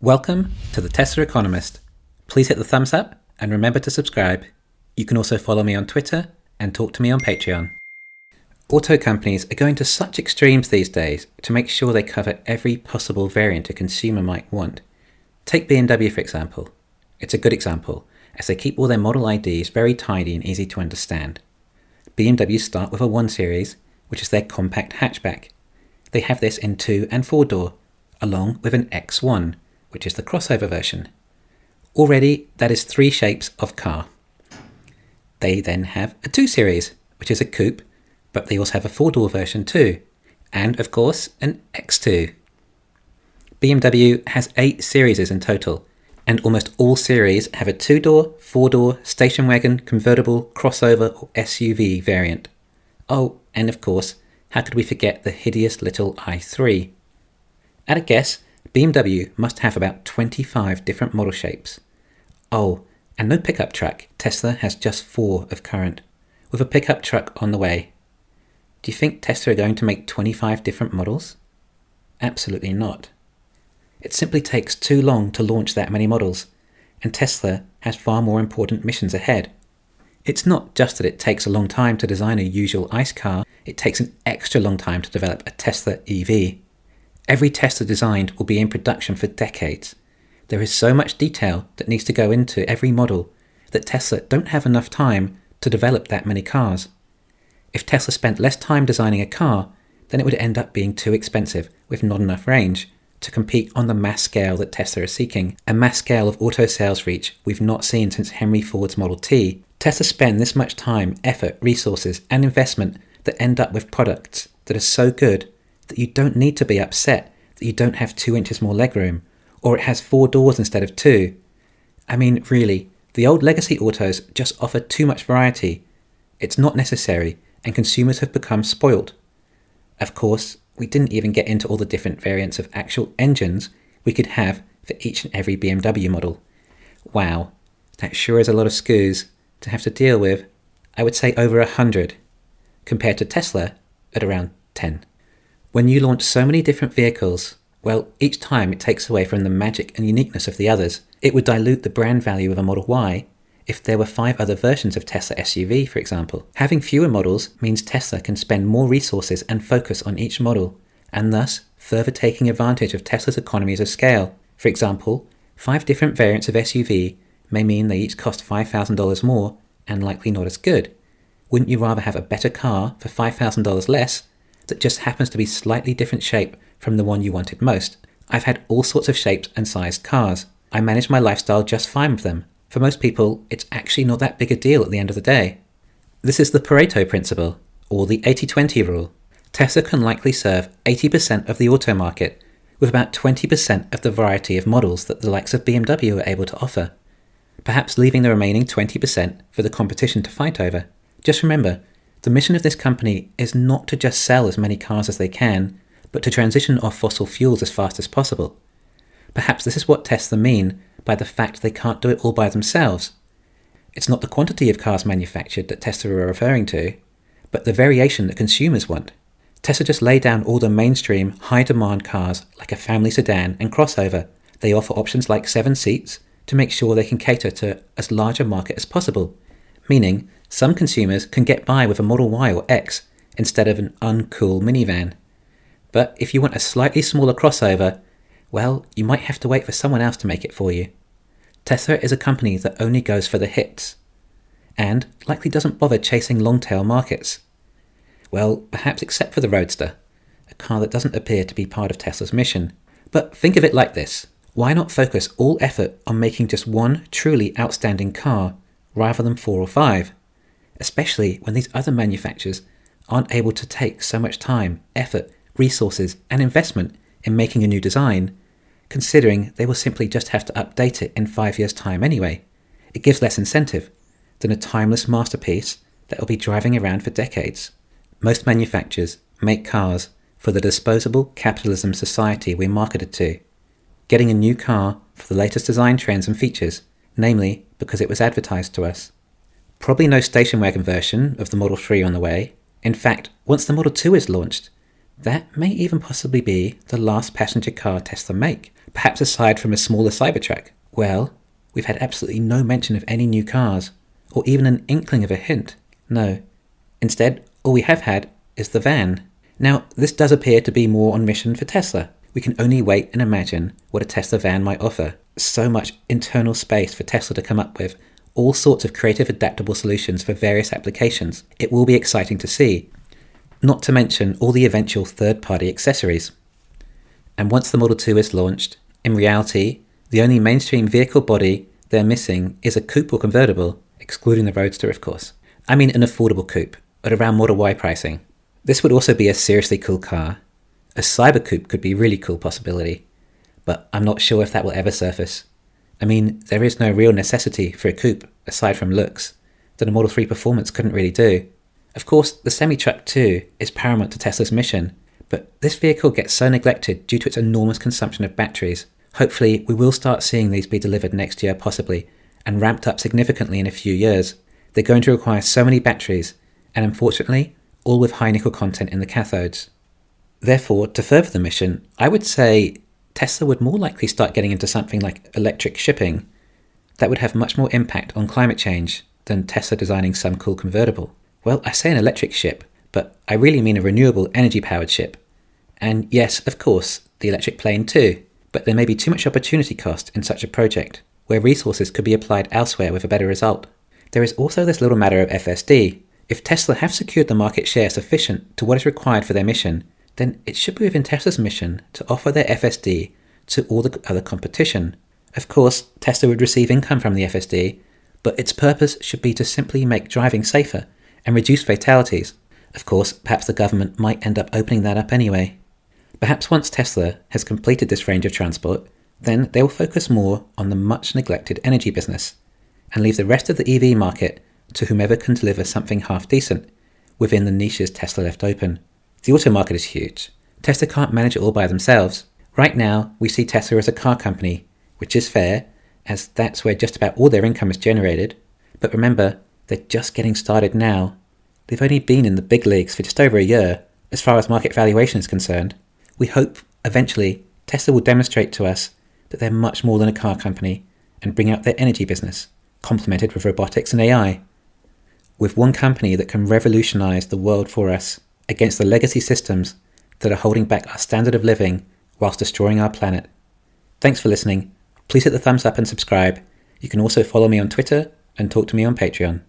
Welcome to the Tesla Economist. Please hit the thumbs up and remember to subscribe. You can also follow me on Twitter and talk to me on Patreon. Auto companies are going to such extremes these days to make sure they cover every possible variant a consumer might want. Take BMW for example. It's a good example, as they keep all their model IDs very tidy and easy to understand. BMW start with a 1 Series, which is their compact hatchback. They have this in 2 and 4 door, along with an X1, which is the crossover version. Already, that is 3 shapes of car. They then have a 2 Series, which is a coupe, but they also have a 4-door version too, and of course, an X2. BMW has 8 series in total, and almost all series have a 2-door, 4-door, station wagon, convertible, crossover or SUV variant. Oh, and of course, how could we forget the hideous little i3? At a guess, BMW must have about 25 different model shapes. Oh, and no pickup truck. Tesla has just 4 of current, with a pickup truck on the way. Do you think Tesla are going to make 25 different models? Absolutely not. It simply takes too long to launch that many models, and Tesla has far more important missions ahead. It's not just that it takes a long time to design a usual ICE car, it takes an extra long time to develop a Tesla EV. Every Tesla designed will be in production for decades. There is so much detail that needs to go into every model that Tesla don't have enough time to develop that many cars. If Tesla spent less time designing a car, then it would end up being too expensive with not enough range to compete on the mass scale that Tesla is seeking, a mass scale of auto sales reach we've not seen since Henry Ford's Model T. Tesla spend this much time, effort, resources and investment that end up with products that are so good that you don't need to be upset that you don't have 2 inches more legroom, or it has 4 doors instead of 2. I mean, really, the old legacy autos just offer too much variety. It's not necessary, and consumers have become spoilt. Of course, we didn't even get into all the different variants of actual engines we could have for each and every BMW model. Wow, that sure is a lot of SKUs to have to deal with. I would say over 100, compared to Tesla at around 10. When you launch so many different vehicles, well, each time it takes away from the magic and uniqueness of the others. It would dilute the brand value of a Model Y if there were 5 other versions of Tesla SUV, for example. Having fewer models means Tesla can spend more resources and focus on each model, and thus further taking advantage of Tesla's economies of scale. For example, 5 different variants of SUV may mean they each cost $5,000 more and likely not as good. Wouldn't you rather have a better car for $5,000 less that just happens to be slightly different shape from the one you wanted most? I've had all sorts of shapes and sized cars. I manage my lifestyle just fine with them. For most people, it's actually not that big a deal at the end of the day. This is the Pareto principle, or the 80-20 rule. Tesla can likely serve 80% of the auto market, with about 20% of the variety of models that the likes of BMW are able to offer, perhaps leaving the remaining 20% for the competition to fight over. Just remember, the mission of this company is not to just sell as many cars as they can, but to transition off fossil fuels as fast as possible. Perhaps this is what Tesla mean by the fact they can't do it all by themselves. It's not the quantity of cars manufactured that Tesla are referring to, but the variation that consumers want. Tesla just lay down all the mainstream, high-demand cars like a family sedan and crossover. They offer options like 7 seats to make sure they can cater to as large a market as possible, meaning some consumers can get by with a Model Y or X instead of an uncool minivan. But if you want a slightly smaller crossover, well, you might have to wait for someone else to make it for you. Tesla is a company that only goes for the hits, and likely doesn't bother chasing long-tail markets. Well, perhaps except for the Roadster, a car that doesn't appear to be part of Tesla's mission. But think of it like this. Why not focus all effort on making just one truly outstanding car rather than 4 or 5? Especially when these other manufacturers aren't able to take so much time, effort, resources and investment in making a new design, considering they will simply just have to update it in 5 years' time anyway. It gives less incentive than a timeless masterpiece that will be driving around for decades. Most manufacturers make cars for the disposable capitalism society we're marketed to, getting a new car for the latest design trends and features, namely because it was advertised to us. Probably no station wagon version of the Model 3 on the way. In fact, once the Model 2 is launched, that may even possibly be the last passenger car Tesla make. Perhaps aside from a smaller Cybertruck? Well, we've had absolutely no mention of any new cars, or even an inkling of a hint. No. Instead, all we have had is the van. Now, this does appear to be more on mission for Tesla. We can only wait and imagine what a Tesla van might offer. So much internal space for Tesla to come up with all sorts of creative, adaptable solutions for various applications. It will be exciting to see, not to mention all the eventual third-party accessories. And once the Model 2 is launched, in reality, the only mainstream vehicle body they're missing is a coupe or convertible, excluding the Roadster, of course. I mean an affordable coupe, at around Model Y pricing. This would also be a seriously cool car. A cyber coupe could be a really cool possibility, but I'm not sure if that will ever surface. I mean, there is no real necessity for a coupe, aside from looks, that a Model 3 Performance couldn't really do. Of course, the semi-truck too is paramount to Tesla's mission, but this vehicle gets so neglected due to its enormous consumption of batteries. Hopefully, we will start seeing these be delivered next year possibly, and ramped up significantly in a few years. They're going to require so many batteries, and unfortunately, all with high nickel content in the cathodes. Therefore, to further the mission, I would say Tesla would more likely start getting into something like electric shipping. That would have much more impact on climate change than Tesla designing some cool convertible. Well, I say an electric ship, but I really mean a renewable energy-powered ship. And yes, of course, the electric plane too, but there may be too much opportunity cost in such a project, where resources could be applied elsewhere with a better result. There is also this little matter of FSD. If Tesla have secured the market share sufficient to what is required for their mission, then it should be within Tesla's mission to offer their FSD to all the other competition. Of course, Tesla would receive income from the FSD, but its purpose should be to simply make driving safer and reduce fatalities. Of course, perhaps the government might end up opening that up anyway. Perhaps once Tesla has completed this range of transport, then they will focus more on the much neglected energy business and leave the rest of the EV market to whomever can deliver something half decent within the niches Tesla left open. The auto market is huge. Tesla can't manage it all by themselves. Right now, we see Tesla as a car company, which is fair, as that's where just about all their income is generated. But remember, they're just getting started now. They've only been in the big leagues for just over a year, as far as market valuation is concerned. We hope, eventually, Tesla will demonstrate to us that they're much more than a car company and bring out their energy business, complemented with robotics and AI. With one company that can revolutionize the world for us against the legacy systems that are holding back our standard of living whilst destroying our planet. Thanks for listening. Please hit the thumbs up and subscribe. You can also follow me on Twitter and talk to me on Patreon.